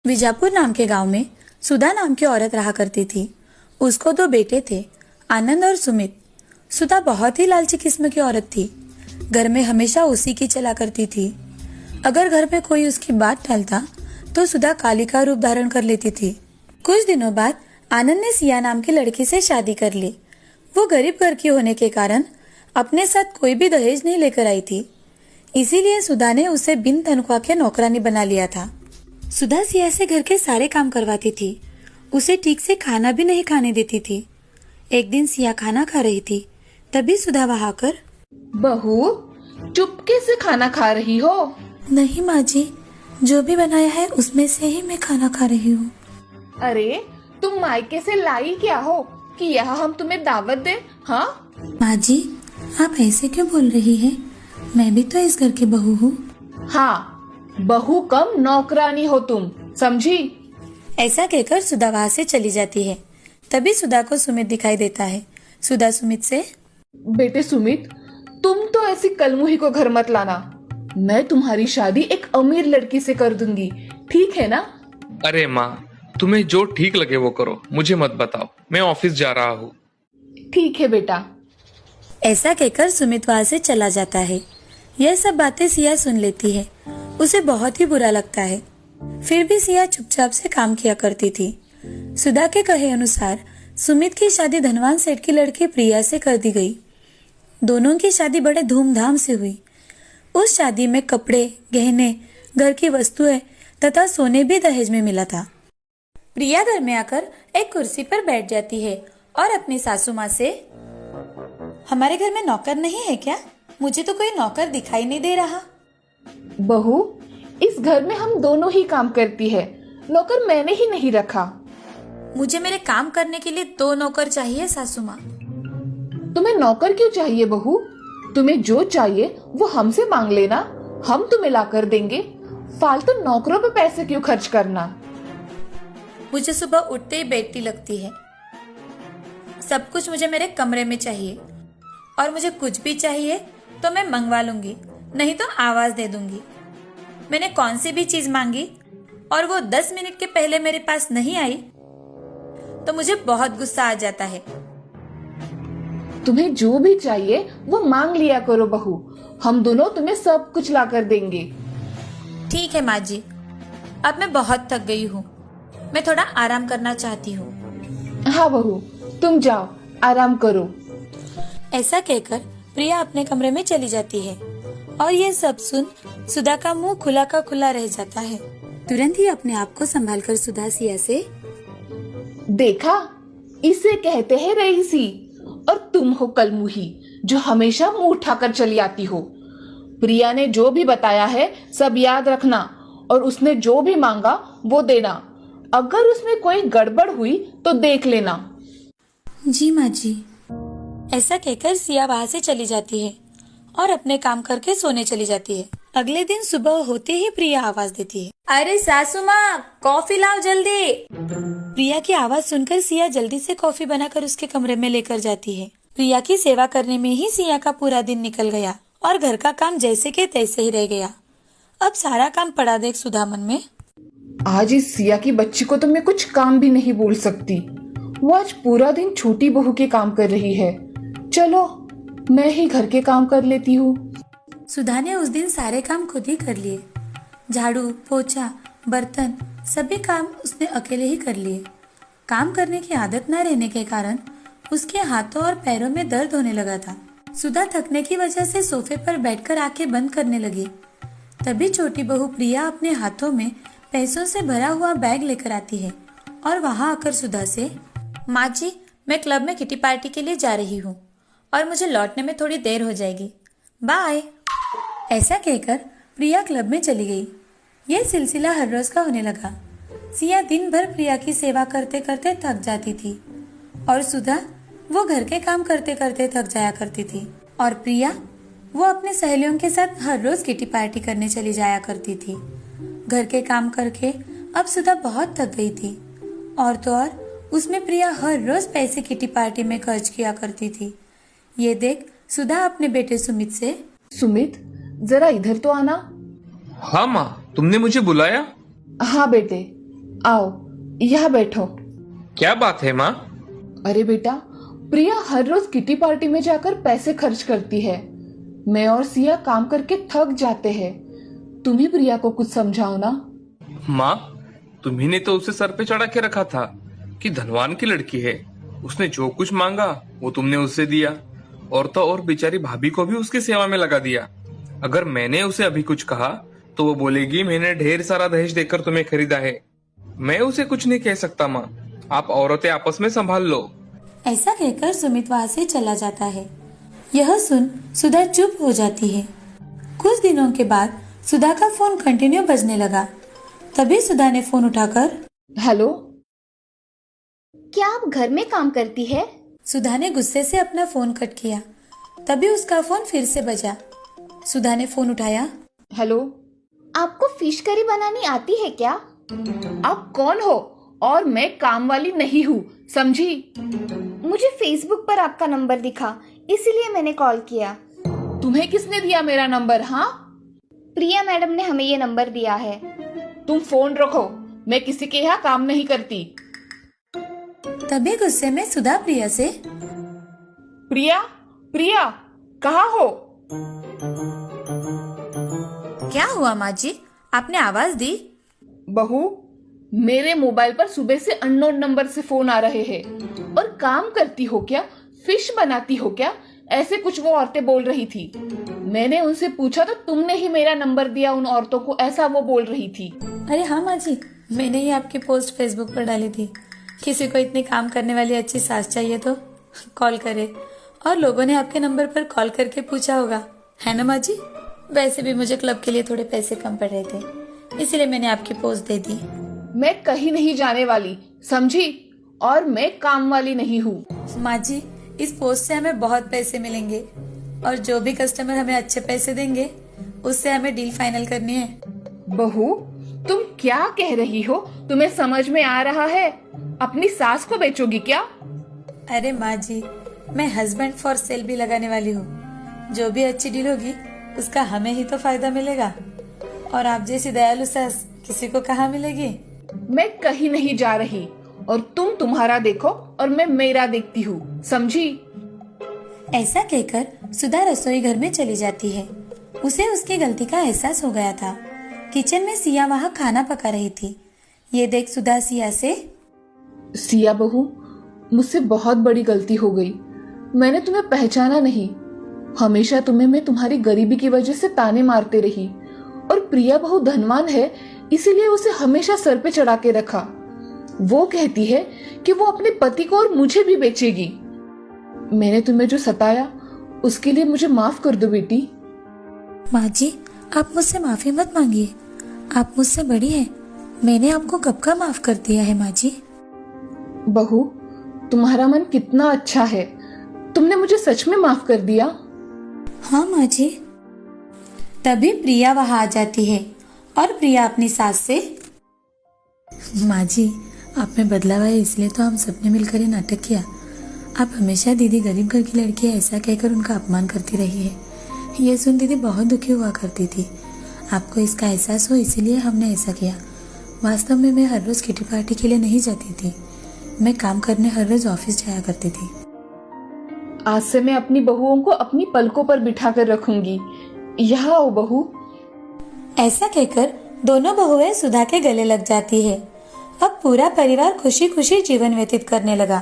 विजापुर नाम के गांव में सुधा नाम की औरत रहा करती थी। उसको दो बेटे थे, आनंद और सुमित। सुधा बहुत ही लालची किस्म की औरत थी। घर में हमेशा उसी की चला करती थी। अगर घर में कोई उसकी बात टालता तो सुधा काली का रूप धारण कर लेती थी। कुछ दिनों बाद आनंद ने सिया नाम की लड़की से शादी कर ली। वो गरीब घर की होने के कारण अपने साथ कोई भी दहेज नहीं लेकर आई थी। इसीलिए सुधा ने उसे बिन तनख्वाह के नौकरानी बना लिया था। सुधा सिया से घर के सारे काम करवाती थी। उसे ठीक से खाना भी नहीं खाने देती थी। एक दिन सिया खाना खा रही थी, तभी सुधा वहां आकर, बहू, चुपके से खाना खा रही हो? नहीं माँ जी, जो भी बनाया है उसमें से ही मैं खाना खा रही हूँ। अरे, तुम मायके से लाई क्या हो कि यहाँ हम तुम्हें दावत दें? हाँ माँ जी, आप ऐसे क्यों बोल रही हैं? मैं भी तो इस घर की बहू हूँ। हाँ, बहू कम नौकरानी हो तुम, समझी? ऐसा कहकर सुधा वहाँ से चली जाती है। तभी सुधा को सुमित दिखाई देता है। सुधा सुमित से, बेटे सुमित, तुम तो ऐसी कलमुही को घर मत लाना। मैं तुम्हारी शादी एक अमीर लड़की से कर दूंगी, ठीक है ना? अरे माँ, तुम्हें जो ठीक लगे वो करो, मुझे मत बताओ। मैं ऑफिस जा रहा हूँ। ठीक है बेटा। ऐसा कहकर सुमित वहाँ से चला जाता है। यह सब बातें सिया सुन लेती है। उसे बहुत ही बुरा लगता है। फिर भी सिया चुपचाप से काम किया करती थी। सुधा के कहे अनुसार सुमित की शादी धनवान सेठ की लड़की प्रिया से कर दी गई। दोनों की शादी बड़े धूमधाम से हुई। उस शादी में कपड़े, गहने, घर की वस्तुएं तथा सोने भी दहेज में मिला था। प्रिया घर में आकर एक कुर्सी पर बैठ जाती है और अपनी सासू माँ से, हमारे घर में नौकर नहीं है क्या? मुझे तो कोई नौकर दिखाई नहीं दे रहा। बहू, इस घर में हम दोनों ही काम करती है, नौकर मैंने ही नहीं रखा। मुझे मेरे काम करने के लिए 2 नौकर चाहिए सासू माँ। तुम्हें नौकर क्यों चाहिए बहू? तुम्हें जो चाहिए वो हमसे मांग लेना, हम तुम्हें ला कर देंगे। फालतू नौकरों पे पैसे क्यों खर्च करना? मुझे सुबह उठते ही बेटी लगती है। सब कुछ मुझे मेरे कमरे में चाहिए, और मुझे कुछ भी चाहिए तो मैं मंगवा लूंगी, नहीं तो आवाज दे दूंगी। मैंने कौन सी भी चीज मांगी और वो 10 मिनट के पहले मेरे पास नहीं आई तो मुझे बहुत गुस्सा आ जाता है। तुम्हें जो भी चाहिए वो मांग लिया करो बहू, हम दोनों तुम्हें सब कुछ ला कर देंगे। ठीक है माँ जी, अब मैं बहुत थक गई हूँ, मैं थोड़ा आराम करना चाहती हूँ। हाँ बहू, तुम जाओ, आराम करो। ऐसा कहकर प्रिया अपने कमरे में चली जाती है और ये सब सुन सुधा का मुंह खुला का खुला रह जाता है। तुरंत ही अपने आप को संभालकर सुधा सिया से, देखा, इसे कहते हैं रईसी, और तुम हो कलमुही जो हमेशा मुंह उठाकर चली आती हो। प्रिया ने जो भी बताया है सब याद रखना, और उसने जो भी मांगा वो देना। अगर उसमें कोई गड़बड़ हुई तो देख लेना। जी माँ जी। ऐसा कहकर सिया वहाँ से चली जाती है और अपने काम करके सोने चली जाती है। अगले दिन सुबह होते ही प्रिया आवाज देती है, अरे सासू माँ, कॉफी लाओ जल्दी। प्रिया की आवाज सुनकर सिया जल्दी से कॉफी बनाकर उसके कमरे में लेकर जाती है। प्रिया की सेवा करने में ही सिया का पूरा दिन निकल गया और घर का काम जैसे के तैसे ही रह गया। अब सारा काम पड़ा देख सुधा मन में, आज इस सिया की बच्ची को तो मैं कुछ काम भी नहीं बोल सकती। वो आज पूरा दिन छोटी बहू के काम कर रही है। चलो, मैं ही घर के काम कर लेती हूँ। सुधा ने उस दिन सारे काम खुद ही कर लिए। झाड़ू, पोछा, बर्तन, सभी काम उसने अकेले ही कर लिए। काम करने की आदत न रहने के कारण उसके हाथों और पैरों में दर्द होने लगा था। सुधा थकने की वजह से सोफे पर बैठकर आंखें बंद करने लगी। तभी छोटी बहू प्रिया अपने हाथों में पैसों से भरा हुआ बैग लेकर आती है और वहां आकर सुधा से, माँ जी, मैं क्लब में किटी पार्टी के लिए जा रही हूँ और मुझे लौटने में थोड़ी देर हो जाएगी, बाय। ऐसा कहकर प्रिया क्लब में चली गई। यह सिलसिला हर रोज का होने लगा। सिया दिन भर प्रिया की सेवा करते करते थक जाती थी और सुधा वो घर के काम करते करते थक जाया करती थी, और प्रिया वो अपने सहेलियों के साथ हर रोज किटी पार्टी करने चली जाया करती थी। घर के काम करके अब सुधा बहुत थक गई थी, और तो और उसमें प्रिया हर रोज पैसे किटी पार्टी में खर्च किया करती थी। ये देख सुधा अपने बेटे सुमित से, सुमित, जरा इधर तो आना। हाँ माँ, तुमने मुझे बुलाया? हाँ बेटे, आओ यहाँ बैठो। क्या बात है माँ? अरे बेटा, प्रिया हर रोज किटी पार्टी में जाकर पैसे खर्च करती है। मैं और सिया काम करके थक जाते हैं। तुम ही प्रिया को कुछ समझाओ ना। माँ, तुम्ही ने तो उसे सर पे चढ़ा के रखा था कि धनवान की लड़की है, उसने जो कुछ मांगा वो तुमने उसे दिया, और तो और बेचारी भाभी को भी उसकी सेवा में लगा दिया। अगर मैंने उसे अभी कुछ कहा तो वो बोलेगी मैंने ढेर सारा दहेज देकर तुम्हें खरीदा है। मैं उसे कुछ नहीं कह सकता माँ, आप औरतें आपस में संभाल लो। ऐसा कहकर सुमित वहाँ से चला जाता है। यह सुन सुधा चुप हो जाती है। कुछ दिनों के बाद सुधा का फोन कंटिन्यू बजने लगा। तभी सुधा ने फोन उठाकर, हेलो। क्या आप घर में काम करती है? सुधा ने गुस्से से अपना फोन कट किया। तभी उसका फोन फिर से बजा। सुधा ने फोन उठाया। हेलो। आपको फिश करी बनानी आती है क्या? आप कौन हो? और मैं काम वाली नहीं हूँ, समझी? मुझे फेसबुक पर आपका नंबर दिखा, इसीलिए मैंने कॉल किया। तुम्हें किसने दिया मेरा नंबर? हाँ, प्रिया मैडम ने हमें ये नंबर दिया है। तुम फोन रखो, मैं किसी के यहाँ काम नहीं करती। तभी गुस्से में सुधा प्रिया से, प्रिया, प्रिया कहाँ हो? क्या हुआ माँ जी, आपने आवाज दी? बहू, मेरे मोबाइल पर सुबह से अननोन नंबर से फोन आ रहे हैं। और काम करती हो क्या? फिश बनाती हो क्या? ऐसे कुछ वो औरतें बोल रही थी। मैंने उनसे पूछा तो तुमने ही मेरा नंबर दिया उन औरतों को, ऐसा वो बोल रही थी। अरे हाँ माँ जी, मैंने ही आपकी पोस्ट फेसबुक पर डाली थी। किसी को इतनी काम करने वाली अच्छी सास चाहिए तो कॉल करे, और लोगों ने आपके नंबर पर कॉल करके पूछा होगा, है ना माँ जी? वैसे भी मुझे क्लब के लिए थोड़े पैसे कम पड़ रहे थे, इसीलिए मैंने आपकी पोस्ट दे दी। मैं कहीं नहीं जाने वाली, समझी? और मैं काम वाली नहीं हूँ। माँ जी, इस पोस्ट से हमें बहुत पैसे मिलेंगे, और जो भी कस्टमर हमें अच्छे पैसे देंगे उससे हमें डील फाइनल करनी है। बहू, तुम क्या कह रही हो? तुम्हें समझ में आ रहा है? अपनी सास को बेचोगी क्या? अरे माँ जी, मैं हस्बैंड फॉर सेल भी लगाने वाली हूँ। जो भी अच्छी डील होगी उसका हमें ही तो फायदा मिलेगा, और आप जैसी दयालु सास किसी को कहाँ मिलेगी। मैं कहीं नहीं जा रही, और तुम तुम्हारा देखो और मैं मेरा देखती हूँ, समझी? ऐसा कहकर सुधा रसोई घर में चली जाती है। उसे उसकी गलती का एहसास हो गया था। किचन में सिया वहाँ खाना पका रही थी। ये देख सुधा सिया से, सिया बहू, मुझसे बहुत बड़ी गलती हो गई। मैंने तुम्हें पहचाना नहीं। हमेशा तुम्हें मैं तुम्हारी गरीबी की वजह से ताने मारते रही, और प्रिया बहू धनवान है, इसीलिए उसे हमेशा सर पे चढ़ा के रखा। वो कहती है कि वो अपने पति को और मुझे भी बेचेगी। मैंने तुम्हें जो सताया उसके लिए मुझे माफ कर दो बेटी। माँ जी, आप मुझसे माफी मत मांगिए, आप मुझसे बड़ी हैं। मैंने आपको कब का माफ कर दिया है माँ जी। बहू, तुम्हारा मन कितना अच्छा है, तुमने मुझे सच में माफ कर दिया। हाँ माँ जी। तभी प्रिया वहाँ आ जाती है, और प्रिया अपनी सास से, माँ जी, आप में बदलाव है इसलिए तो हम सबने मिलकर ये नाटक किया। आप हमेशा दीदी गरीब घर की लड़की है ऐसा कहकर उनका अपमान करती रही है। ये सुन दीदी बहुत दुखी हुआ करती थी। आपको इसका एहसास हो इसीलिए हमने ऐसा किया। वास्तव में मैं हर रोज किटी पार्टी के लिए नहीं जाती थी, मैं काम करने हर रोज ऑफिस जाया करती थी। आज से मैं अपनी बहुओं को अपनी पलकों पर बिठा कर रखूंगी। यहाँ आओ बहू। ऐसा कहकर दोनों बहुएं सुधा के गले लग जाती है। अब पूरा परिवार खुशी खुशी जीवन व्यतीत करने लगा।